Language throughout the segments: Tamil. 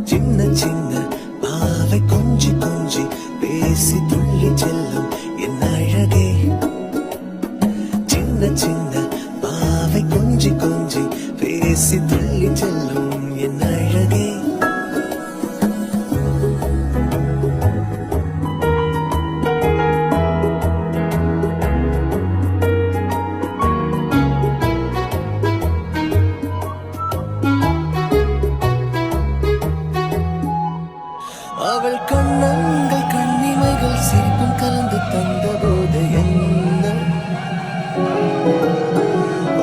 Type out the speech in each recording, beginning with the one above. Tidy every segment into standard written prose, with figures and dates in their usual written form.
சின்ன சின்ன பாவை கொஞ்சி கொஞ்சி பேசி துள்ளி செல்லும் என் அழகே. சின்ன சின்ன பாவை கொஞ்சி கொஞ்சி பேசி துள்ளி செல்லும் என் அழகே. அவள் கண்ணங்கள் கண்ணிமைகள் சிரிப்பும் கலந்து தந்த போது என்ன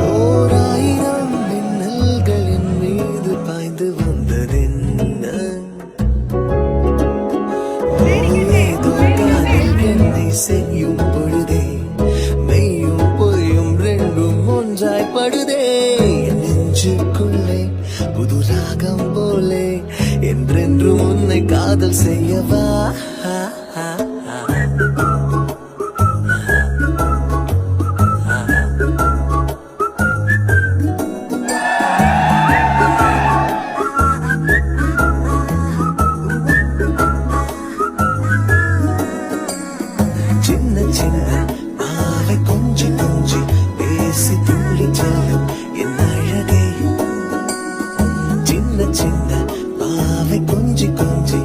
ஓராயிரம் மின்னல்கள் என் மீது பாய்ந்து வந்ததென்ன. ஏதோ காதல் என்னை செய்யும் பொழுதே மெய்யும் பொய்யும் ரெண்டும் ஒன்றாய் படுதே. நெஞ்சுக்குள்ளே புது ராகம் போலே என்றென்றும் உன்னை காதல் செய்யவா. சின்ன சின்ன பாவை கொஞ்சி கொஞ்சி பேசி துள்ளி செல்லும் என் அழகே. சின்ன சின்ன பாவை கொஞ்சி கொஞ்சி